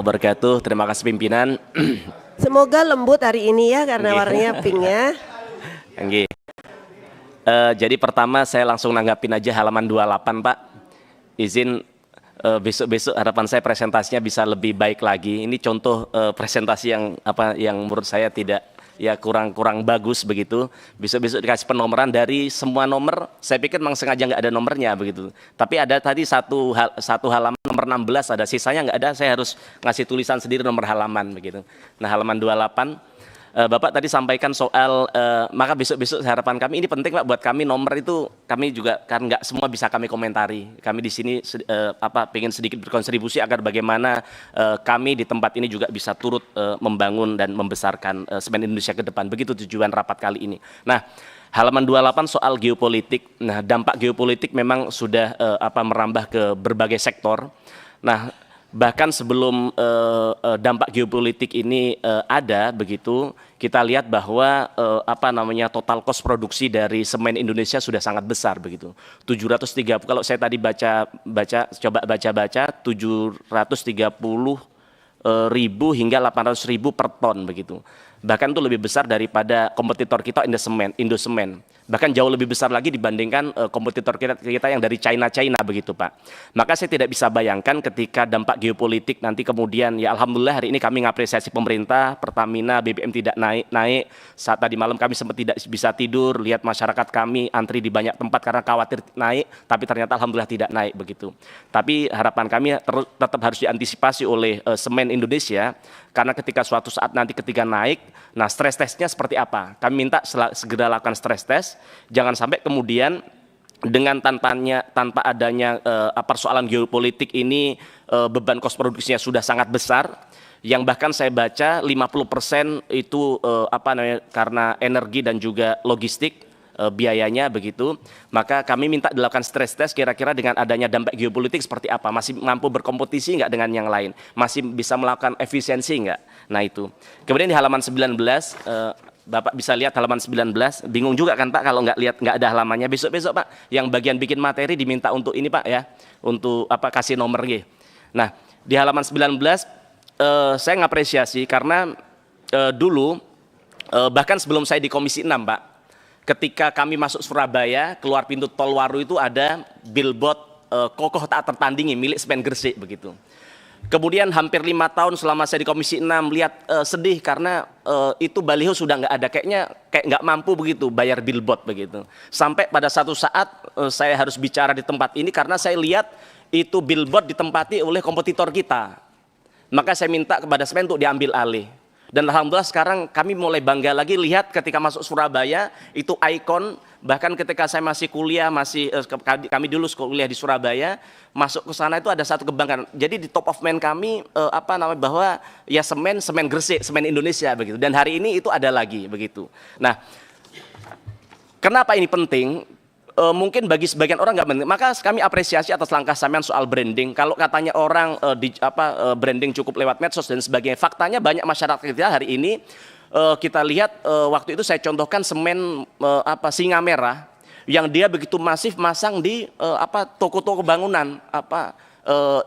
wabarakatuh. Terima kasih pimpinan. Semoga lembut hari ini ya karena warnanya pink ya. Jadi pertama saya langsung nanggapin aja halaman 28 Pak. Izin besok-besok harapan saya presentasinya bisa lebih baik lagi. Ini contoh presentasi yang menurut saya tidak ya kurang bagus begitu. Besok-besok dikasih penomoran dari semua nomor. Saya pikir memang sengaja nggak ada nomornya begitu. Tapi ada tadi satu halaman nomor 16 ada, sisanya nggak ada. Saya harus ngasih tulisan sendiri nomor halaman begitu. Nah halaman 28. Bapak tadi sampaikan soal maka besok-besok harapan kami ini penting Pak buat kami, nomor itu kami juga kan nggak semua bisa kami komentari. Kami di sini pengen sedikit berkontribusi agar bagaimana kami di tempat ini juga bisa turut membangun dan membesarkan semen Indonesia ke depan. Begitu tujuan rapat kali ini. Nah, halaman 28 soal geopolitik. Nah, dampak geopolitik memang sudah merambah ke berbagai sektor. Nah, bahkan sebelum dampak geopolitik ini ada begitu, kita lihat bahwa total cost produksi dari semen Indonesia sudah sangat besar begitu. 730, kalau saya tadi coba baca 730 ribu hingga 800 ribu per ton begitu. Bahkan itu lebih besar daripada kompetitor kita Indosemen. Bahkan jauh lebih besar lagi dibandingkan kompetitor kita yang dari China begitu Pak. Maka saya tidak bisa bayangkan ketika dampak geopolitik nanti kemudian ya alhamdulillah hari ini kami mengapresiasi pemerintah, Pertamina, BBM tidak naik. Saat tadi malam kami sempat tidak bisa tidur, lihat masyarakat kami antri di banyak tempat karena khawatir naik, tapi ternyata alhamdulillah tidak naik begitu. Tapi harapan kami tetap harus diantisipasi oleh semen Indonesia, karena ketika suatu saat nanti ketika naik, nah stres testnya seperti apa? Kami minta segera lakukan stres test, jangan sampai kemudian dengan tanpa adanya persoalan geopolitik ini beban kos produksinya sudah sangat besar, yang bahkan saya baca 50% itu karena energi dan juga logistik biayanya begitu. Maka kami minta dilakukan stress test kira-kira dengan adanya dampak geopolitik seperti apa, masih mampu berkompetisi nggak dengan yang lain, masih bisa melakukan efisiensi nggak. Nah itu kemudian di halaman 19 Bapak bisa lihat halaman 19, bingung juga kan Pak kalau nggak ada halamannya. Besok Pak yang bagian bikin materi diminta untuk ini Pak ya, untuk kasih nomor G. Nah di halaman 19 saya ngapresiasi karena dulu bahkan sebelum saya di Komisi 6 Pak, ketika kami masuk Surabaya, keluar pintu tol Waru itu ada billboard kokoh tak tertandingi milik Semen Gresik begitu. Kemudian hampir 5 tahun selama saya di Komisi 6 lihat sedih karena itu baliho sudah nggak ada, kayak nggak mampu begitu bayar billboard begitu. Sampai pada satu saat saya harus bicara di tempat ini karena saya lihat itu billboard ditempati oleh kompetitor kita. Maka saya minta kepada Semen untuk diambil alih. Dan alhamdulillah sekarang kami mulai bangga lagi lihat ketika masuk Surabaya itu ikon. Bahkan ketika saya masih kuliah, kami dulu kuliah di Surabaya, masuk ke sana itu ada satu kebanggaan. Jadi di top of mind kami bahwa ya semen Gresik, semen Indonesia begitu. Dan hari ini itu ada lagi begitu. Nah, kenapa ini penting? Mungkin bagi sebagian orang nggak penting, maka kami apresiasi atas langkah sampean soal branding. Kalau katanya orang branding cukup lewat medsos dan sebagainya, faktanya banyak masyarakat kita hari ini kita lihat waktu itu saya contohkan semen Singa Merah yang dia begitu masif masang di toko-toko bangunan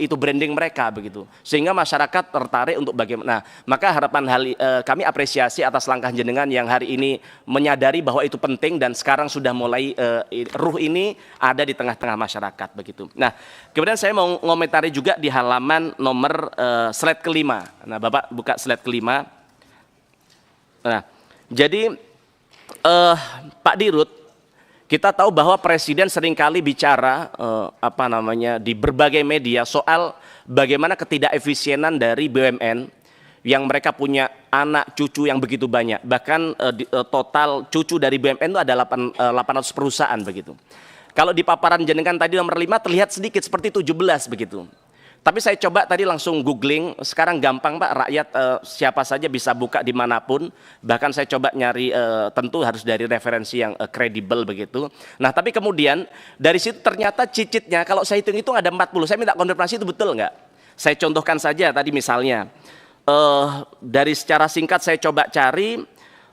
itu branding mereka begitu, sehingga masyarakat tertarik untuk bagaimana. Nah, maka harapan kami apresiasi atas langkah jenengan yang hari ini menyadari bahwa itu penting dan sekarang sudah mulai ruh ini ada di tengah-tengah masyarakat begitu. Nah, kemudian saya mau ngomentari juga di halaman nomor slide kelima. Nah, Bapak buka slide kelima. Nah, jadi Pak Dirut, kita tahu bahwa Presiden seringkali bicara di berbagai media soal bagaimana ketidakefisienan dari BUMN yang mereka punya anak cucu yang begitu banyak. Bahkan total cucu dari BUMN itu ada 800 perusahaan begitu. Kalau di paparan jenengan tadi nomor 5 terlihat sedikit seperti 17 begitu. Tapi saya coba tadi langsung googling, sekarang gampang Pak, rakyat siapa saja bisa buka dimanapun. Bahkan saya coba nyari, tentu harus dari referensi yang kredibel begitu. Nah tapi kemudian dari situ ternyata cicitnya, kalau saya hitung-hitung ada 40, saya minta konfirmasi itu betul nggak? Saya contohkan saja tadi misalnya, dari secara singkat saya coba cari,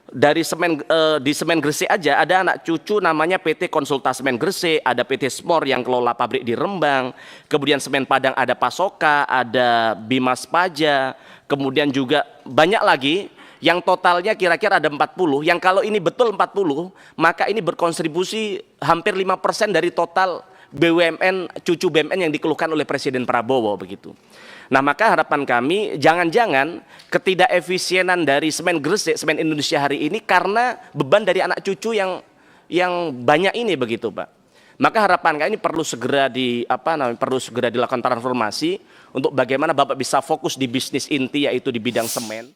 di Semen Gresik aja ada anak cucu namanya PT Konsulta Semen Gresik, ada PT Smor yang kelola pabrik di Rembang, kemudian Semen Padang ada Pasoka, ada Bimas Paja, kemudian juga banyak lagi yang totalnya kira-kira ada 40, yang kalau ini betul 40 maka ini berkontribusi hampir 5% dari total BUMN, cucu BUMN yang dikeluhkan oleh Presiden Prabowo begitu. Nah, maka harapan kami jangan-jangan ketidakefisienan dari Semen Gresik, Semen Indonesia hari ini karena beban dari anak cucu yang banyak ini begitu, Pak. Maka harapan kami ini perlu segera dilakukan transformasi untuk bagaimana Bapak bisa fokus di bisnis inti yaitu di bidang semen.